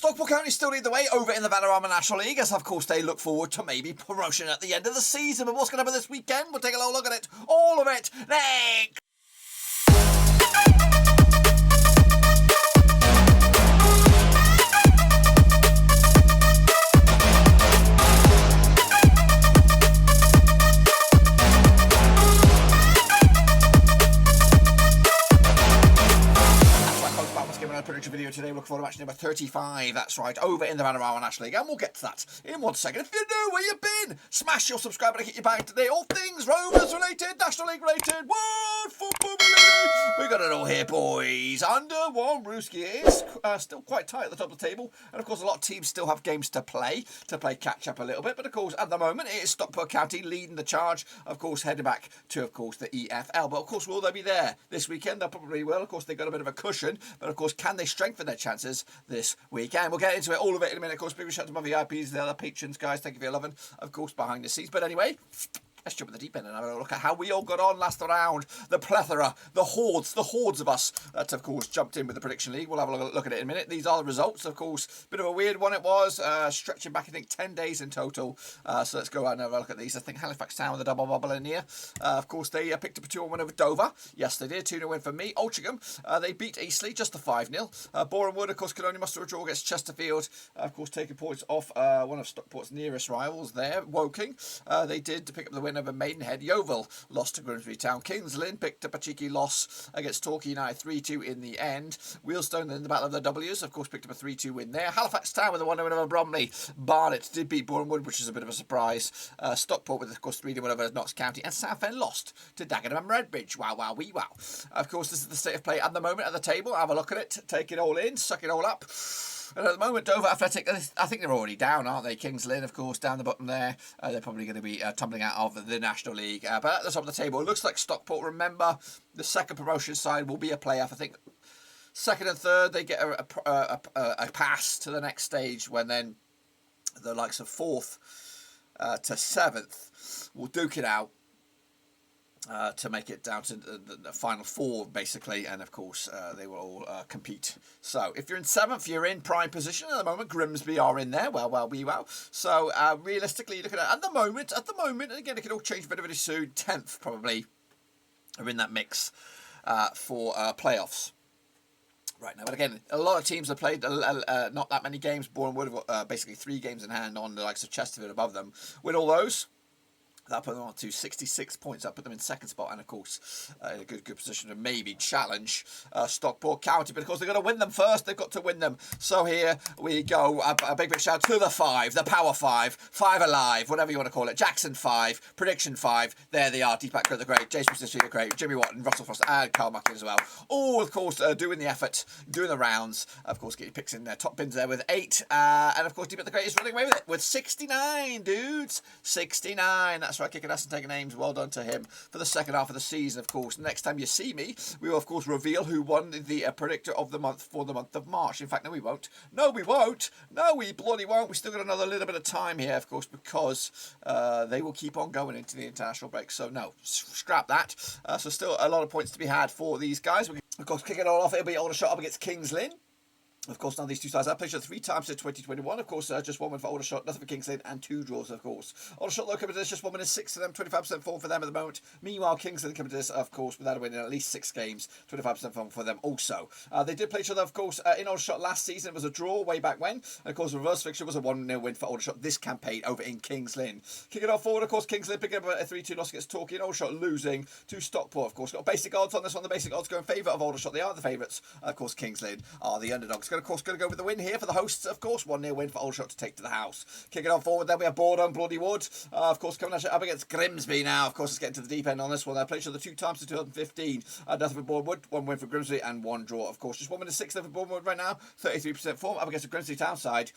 Stockport County still lead the way over in the Vanarama National League, as of course they look forward to maybe promotion at the end of the season. But what's going to happen this weekend? We'll take a little look at it. All of it next. Prediction video today. We're looking forward to match number 35. That's right, over in the Vanarama National League, and we'll get to that in 1 second. If you know where you've been, smash your subscribe button to get you back today. All things Rovers related, National League related, World Football related. We got it all here, boys. Under one Brewski is still quite tight at the top of the table, and of course a lot of teams still have games to play catch up a little bit. But of course at the moment it is Stockport County leading the charge. Of course heading back to of course the EFL. But of course will they be there this weekend? They probably will. Of course they've got a bit of a cushion, but of course can they strengthen their chances this weekend? We'll get into it, all of it in a minute. Of course, big shout out to my VIPs, the other patrons, guys. Thank you for your loving, of course, behind the scenes. But anyway, let's jump in the deep end and have a look at how we all got on last round. The plethora, the hordes of us that, of course, jumped in with the Prediction League. We'll have a look at it in a minute. These are the results, of course. Bit of a weird one it was, stretching back, I think, 10 days in total. So let's go out and have a look at these. I think Halifax Town with a double bubble in here. Of course, they picked up a 2-1 win over Dover. Yes, they did. 2-0 win for me. Altrincham, they beat Eastleigh, just a 5-0. Boreham Wood, of course, could only muster a draw against Chesterfield. Of course, taking points off one of Stockport's nearest rivals there, Woking. They did pick up the win over Maidenhead. Yeovil lost to Grimsby Town. Lynn picked up a cheeky loss against Torquay United 3-2 in the end. Wealdstone in the battle of the W's, of course, picked up a 3-2 win there. Halifax Town with a 1-0 win over Bromley. Barnet did beat Boreham Wood, which is a bit of a surprise. Stockport with, of course, 3-1 win over Notts County. And Southend lost to Dagenham and Redbridge. Wow, wow, wee wow. Of course, this is the state of play at the moment at the table. Have a look at it. Take it all in. Suck it all up. And at the moment, Dover Athletic, I think they're already down, aren't they? Lynn, of course, down the bottom there. They're probably going to be tumbling out of the National League. But at the top of the table, it looks like Stockport, remember, the second promotion side will be a playoff. I think second and third, they get a pass to the next stage, when then the likes of fourth to seventh will duke it out. To make it down to the final four, basically, and of course they will all compete. So if you're in seventh, you're in prime position at the moment. Grimsby are in there. Well, wee wow. So realistically, you're looking at the moment, and again, it can all change very, very soon. 10th probably are in that mix for playoffs. Right now, but again, a lot of teams have played not that many games. Boreham Wood have got basically 3 games in hand on the likes of Chesterfield above them. Win all those. That put them on to 66 points. That put them in second spot, and of course in a good position to maybe challenge Stockport County. But of course they've got to win them first. They've got to win them. So here we go. A big shout to the 5, the Power 5, 5 Alive, whatever you want to call it. Jackson 5, Prediction 5. There they are. Deepak the Great, Jason Pacific the Great, Jimmy Watton, Russell Frost, and Carl Macklin as well. All of course doing the effort, doing the rounds. Of course, get your picks in there. Top bins there with 8, and of course Deepak the Great is running away with it with 69, dudes. 69. That's right. Kicking ass and taking names. Well done to him for the second half of the season. Of course, next time you see me, we will of course reveal who won the predictor of the month for the month of March. In fact, no, we won't. No, we won't. No, we bloody won't. We still got another little bit of time here, of course, because they will keep on going into the international break. So no, scrap that. So still a lot of points to be had for these guys. Of course, kick it all off. It'll be Aldershot up against Lynn. Of course, now these two sides have played 3 times in 2021. Of course, just 1 win for Aldershot, nothing for Lynn, and 2 draws, of course. Aldershot, though, coming to this, just 1 win in 6 for them, 25% form for them at the moment. Meanwhile, Lynn coming to this, of course, without a win in at least 6 games, 25% form for them also. They did play each other, of course, in Aldershot last season. It was a draw way back when. And of course, the reverse fixture was a 1-0 win for Aldershot this campaign over in Lynn. Kicking off forward, of course, Lynn picking up a 3-2 loss against Torquay, and Aldershot losing to Stockport, of course. Got basic odds on this one. The basic odds go in favour of Aldershot. They are the favourites. Of course, Lynn are the underdogs. Of course, going to go with the win here for the hosts, of course. 1-0 win for Aldershot to take to the house. Kicking on forward, then we have Boreham, Bloody Wood. Of course, coming up against Grimsby now. Of course, let's get into the deep end on this one. They played each other 2 times in 2015. Nothing for Boreham Wood, 1 win for Grimsby, and 1 draw, of course. Just 1 win in 6 for Boreham Wood right now. 33% form up against the Grimsby Town side.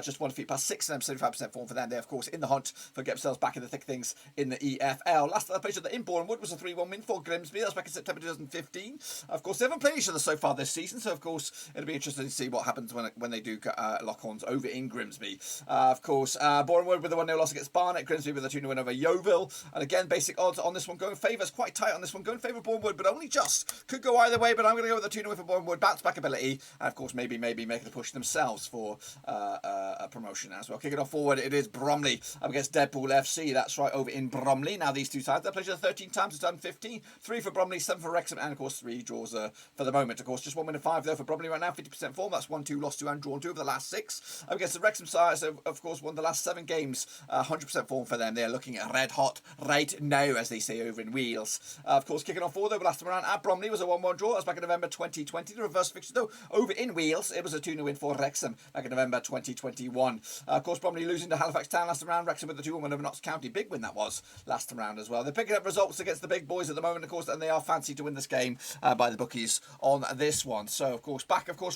Just 1 defeat past 6 of them, 75% form for them. They're, of course, in the hunt for getting themselves back in the thick of things in the EFL. Last time they played each other in Boreham Wood was a 3-1 win for Grimsby. That was back in September 2015. Of course, they haven't played each other so far this season, so of course, it'll be interesting to see what happens when they do lock-ons over in Grimsby. Of course, Boreham with a 1-0 loss against Barnet. Grimsby with a 2-0 win over Yeovil. And again, basic odds on this one going favour. It's quite tight on this one. Going favour of Boreham, but only just. Could go either way, but I'm going to go with the 2-0 win for Boreham. Bounce back ability. And of course, maybe making a push themselves for a promotion as well. Kicking off forward, it is Bromley up against Redbridge FC. That's right, over in Bromley. Now, these two sides, they've played 13 times. It's done 15. 3 for Bromley, 7 for Wrexham, and of course, 3 draws for the moment. Of course, just 1 win and 5 though for Bromley right now. 50% form. That's 1-2, lost 2, and drawn 2 of the last 6. Up against the Wrexham side, so of course, won the last 7 games. 100% form for them. They're looking at red hot right now, as they say over in Wales. Of course, kicking off forward though, last time around at Bromley was a 1-1 draw. That was back in November 2020. The reverse fixture though, over in Wales, it was a 2-0 win for Wrexham back in November 2021. Of course, Bromley losing to Halifax Town last time around. Wrexham with the 2-1 win over Notts County. Big win that was last time around as well. They're picking up results against the big boys at the moment, of course, and they are fancy to win this game by the bookies on this one. So, of course,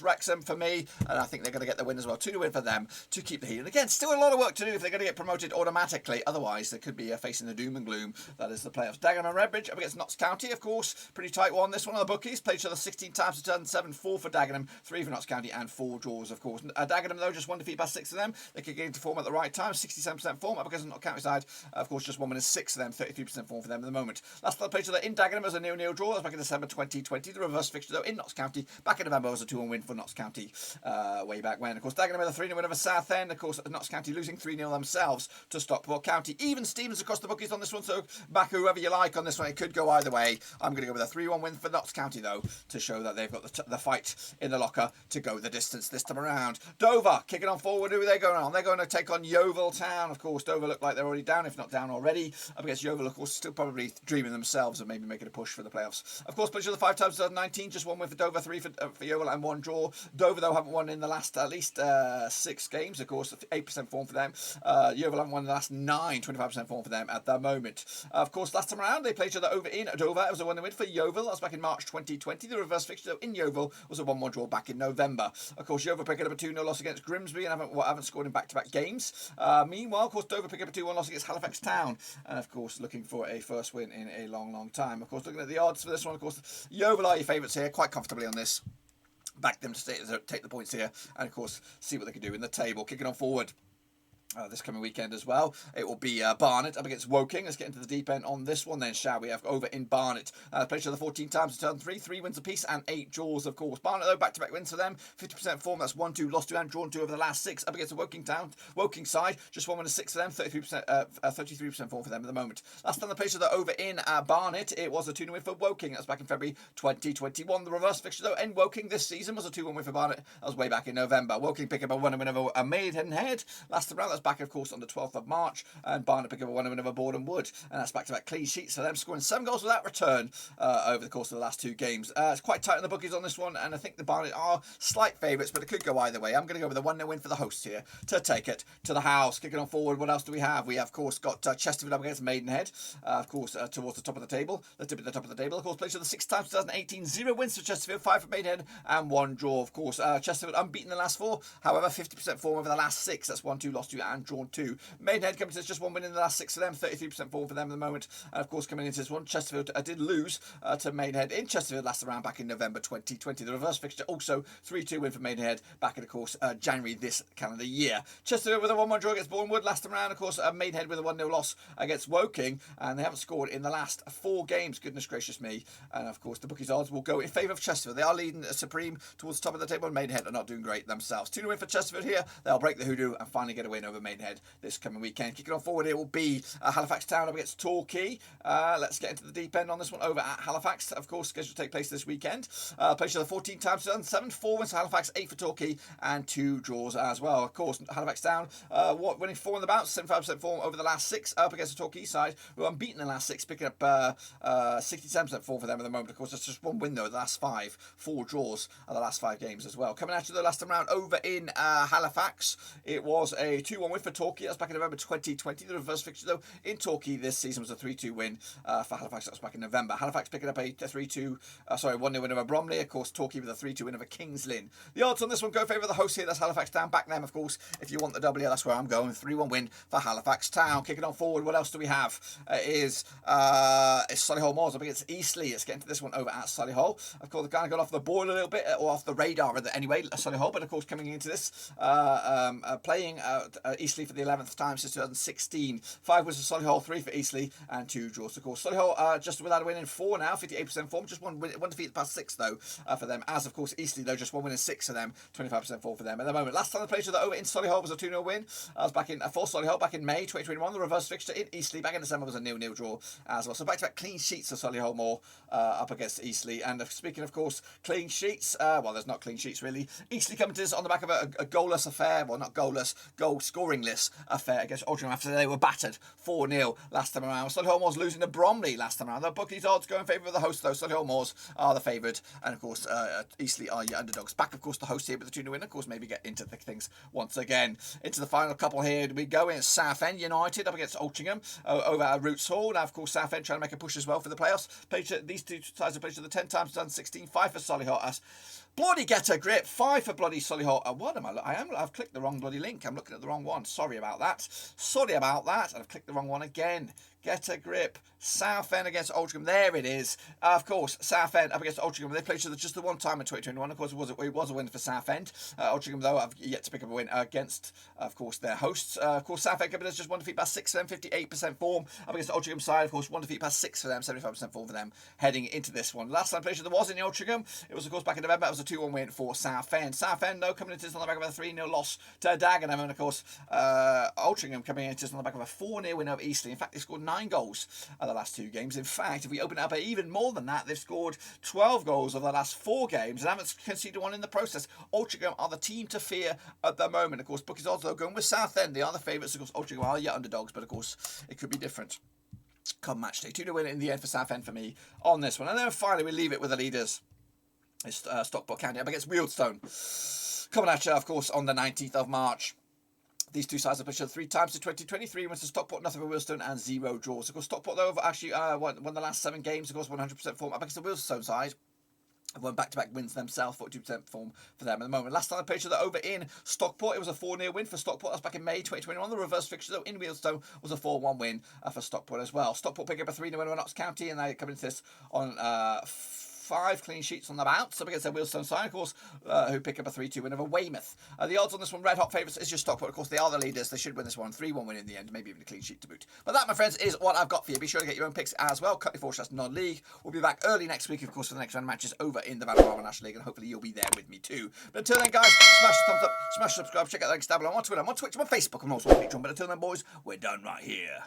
Wrexham for me, and I think they're going to get the win as well. 2-0 win for them to keep the heat. And again, still a lot of work to do if they're going to get promoted automatically. Otherwise, they could be facing the doom and gloom that is the playoffs. Dagenham and Redbridge up against Notts County, of course. Pretty tight one. This one on the bookies. Played each other 16 times to turn 7, 4 for Dagenham, 3 for Notts County, and 4 draws, of course. Dagenham, though, just 1 defeat by 6 of them. They could get into form at the right time. 67% form up against the Notts County side. Of course, just 1 win and 6 of them. 33% form for them at the moment. Last time they played each other in Dagenham was a 0-0 draw. That was back in December 2020. The reverse fixture, though, in Notts County. Back in November was a 2-1 win for Notts County way back when. Of course, Dagenham with a 3-0 win over Southend. Of course, Notts County losing 3-0 themselves to Stockport County. Even Stevens across the bookies on this one, so back whoever you like on this one. It could go either way. I'm going to go with a 3-1 win for Notts County, though, to show that they've got the fight in the locker to go the distance this time around. Dover kicking on forward. Who are they going on? They're going to take on Yeovil Town. Of course, Dover look like they're already down, if not down already. Up against Yeovil, of course, still probably dreaming themselves of maybe making a push for the playoffs. Of course, played each other 5 times 2019. Just 1 win for Dover, 3 for Yeovil, and 1 draw. Dover, though, haven't won in the last at least 6 games. Of course, 8% form for them. Yeovil haven't won in the last 9, 25% form for them at the moment. Of course, last time around, they played each other over in Dover. It was a 1-0 win for Yeovil. That was back in March 2020. The reverse fixture in Yeovil was a 1-1 draw back in November. Of course, Yeovil picking up a 2-0 loss against Grimsby and haven't scored in back-to-back games. Meanwhile, of course, Dover picking up a 2-1 loss against Halifax Town. And, of course, looking for a first win in a long, long time. Of course, looking at the odds for this one, of course, Yeovil are your favourites here, quite comfortably on this. Back them to take the points here and, of course, see what they can do in the table. Kicking on forward. This coming weekend as well. It will be Barnet up against Woking. Let's get into the deep end on this one then, shall we? Have over in Barnet. Played each other 14 times to turn 3 wins apiece and 8 draws, of course. Barnet, though, back-to-back wins for them. 50% form. That's 1-2, lost 2 and drawn 2 over the last 6. Up against the Woking side. Just 1 win and 6 for them. 33% form for them at the moment. Last time they played each other over in Barnet, it was a 2-0 win for Woking. That was back in February 2021. The reverse fixture, though, in Woking this season was a 2-1 win for Barnet. That was way back in November. Woking pick up a 1-0 win over Maidenhead. Last time round, that's back, of course, on the 12th of March, and Barnet pick up a 1-0 win over Boreham Wood, and that's back-to-back clean sheets for them, scoring 7 goals without return over the course of the last 2 games. It's quite tight on the bookies on this one, and I think the Barnet are slight favourites, but it could go either way. I'm going to go with a 1-0 win for the hosts here to take it to the house. Kicking on forward, what else do we have? We have, of course, got Chesterfield up against Maidenhead, of course, towards the top of the table. The tip at the top of the table, of course, played each other 6 times 2018. 0 wins for Chesterfield, 5 for Maidenhead, and 1 draw, of course. Chesterfield unbeaten the last 4, however, 50% form over the last 6. That's 1-2, lost 2, and drawn 2. Maidenhead coming to just 1 win in the last 6 for them, 33% form for them at the moment. And of course, coming into this one, Chesterfield did lose to Maidenhead in Chesterfield last round back in November 2020. The reverse fixture also 3-2 win for Maidenhead back in, of course, January this calendar year. Chesterfield with a 1-1 draw against Boreham Wood last round. Of course, Maidenhead with a 1-0 loss against Woking, and they haven't scored in the last 4 games. Goodness gracious me! And of course, the bookies' odds will go in favour of Chesterfield. They are leading supreme towards the top of the table, and Maidenhead are not doing great themselves. 2-0 win for Chesterfield here. They'll break the hoodoo and finally get a win over Maidenhead this coming weekend. Kicking on forward, it will be Halifax Town up against Torquay. Let's get into the deep end on this one over at Halifax. Of course, scheduled to take place this weekend. Played each other 14 times, 7, 4 wins for Halifax, 8 for Torquay, and 2 draws as well. Of course, Halifax Town winning 4 in the bounce, 75% form over the last 6, up against the Torquay side, who are unbeaten in the last 6, picking up 67% form for them at the moment. Of course, that's just 1 win though, the last 5, 4 draws of the last 5 games as well. Coming at you the last time round over in Halifax, it was a 2-1 3-1 win for Torquay. That's back in November 2020. The reverse fixture, though, in Torquay this season was a 3-2 win for Halifax. That was back in November. Halifax picking up a 1-0 win over Bromley. Of course, Torquay with a 3-2 win over Lynn. The odds on this one go favour the host here. That's Halifax Town. Back them, of course, if you want the W. That's where I'm going. 3-1 win for Halifax Town. Kicking on forward, what else do we have? Is Solihull Moors up against Eastleigh. Let's get into this one over at Solihull. Of course, the guy got off the board a little bit, or off the radar anyway, Solihull, but of course coming into this, playing Eastleigh for the 11th time since 2016. 5 wins for Solihull, 3 for Eastleigh, and 2 draws. Of course, Solihull just without a win in 4 now, 58% form. Just one defeat past 6 though for them. As of course Eastleigh though, just 1 win in 6 for them, 25% form for them at the moment. Last time they played each other over in Solihull was a 2-0 win. I was back in for Solihull back in May 2021. The reverse fixture in Eastleigh back in December was a 0-0 draw as well. So back-to-back clean sheets for Solihull more up against Eastleigh. And speaking of course clean sheets, well, there's not clean sheets really. Eastleigh coming to this on the back of a goalless affair, well, not goalless, goal scoringless affair against Altrincham after they were battered 4-0 last time around. Solihull Moors losing to Bromley last time around. The bookies odds go in favour of the host though. Solihull Moors are the favoured, and of course Eastleigh are your underdogs. Back of course the host here with the 2-0 win. Of course maybe get into the things once again. Into the final couple here we go in. Southend United up against Altrincham over at Roots Hall. Now of course Southend trying to make a push as well for the playoffs. These two sides have played each other 10 times, done 16, 5 for Solihull. Bloody get a grip, 5 for bloody Solihull. What am I've clicked the wrong bloody link. I'm looking at the wrong one. Sorry about that. I've clicked the wrong one again. Get a grip. Southend against Altrincham. There it is. Of course, Southend up against Altrincham. They played each other just the one time in 2021. Of course, it was a win for Southend. Altrincham, though, have yet to pick up a win against, of course, their hosts. Of course, Southend coming in just 1 defeat past 6 for them, 58% form. Up against the Altrincham side, of course, 1 defeat past 6 for them, 75% form for them heading into this one. Last time played each other was in the Altrincham. It was, of course, back in November. It was a 2-1 win for Southend. Southend, though, coming into this on the back of a 3-0 loss to Dagenham. And, of course, Altrincham coming into this on the back of a 4-0 win over Eastleigh. In fact, they scored 9 goals the last 2 games. In fact, if we open it up even more than that, they've scored 12 goals over the last 4 games and haven't conceded 1 in the process. Altrincham are the team to fear at the moment. Of course, bookies also going with Southend. They are the favourites. Of course, Altrincham are your underdogs, but of course, it could be different come match day. 2-0 win in the end for Southend for me on this one. And then finally, we leave it with the leaders. It's Stockport County up against Wealdstone. Coming at you, of course, on the 19th of March. These two sides have played each other 3 times in 2023. Wins to Stockport, nothing for Wealdstone, and 0 draws. Of course, Stockport, though, have actually won the last 7 games. Of course, 100% form up against the Wealdstone side. Have won back-to-back wins themselves, 42% form for them at the moment. Last time they played each other over in Stockport, it was a 4-0 win for Stockport. That's back in May 2021. The reverse fixture, though, in Wealdstone was a 4-1 win for Stockport as well. Stockport picking up a 3-0 win over Notts County, and they come into this on 5 clean sheets on the bounce up against their Wealdstone side, of course, who pick up a 3-2 win over Weymouth. The odds on this one, red hot favourites, is just Stockport. Of course, they are the leaders. They should win this one. 3-1 win in the end, maybe even a clean sheet to boot. But that, my friends, is what I've got for you. Be sure to get your own picks as well. Cut your // non-league. We'll be back early next week, of course, for the next round of matches over in the Vanarama National League, and hopefully you'll be there with me too. But until then, guys, smash the thumbs up, smash the subscribe, check out the links down below. I'm on Twitter, I'm on Twitch, I'm on Facebook, I'm also on Patreon. But until then, boys, we're done right here.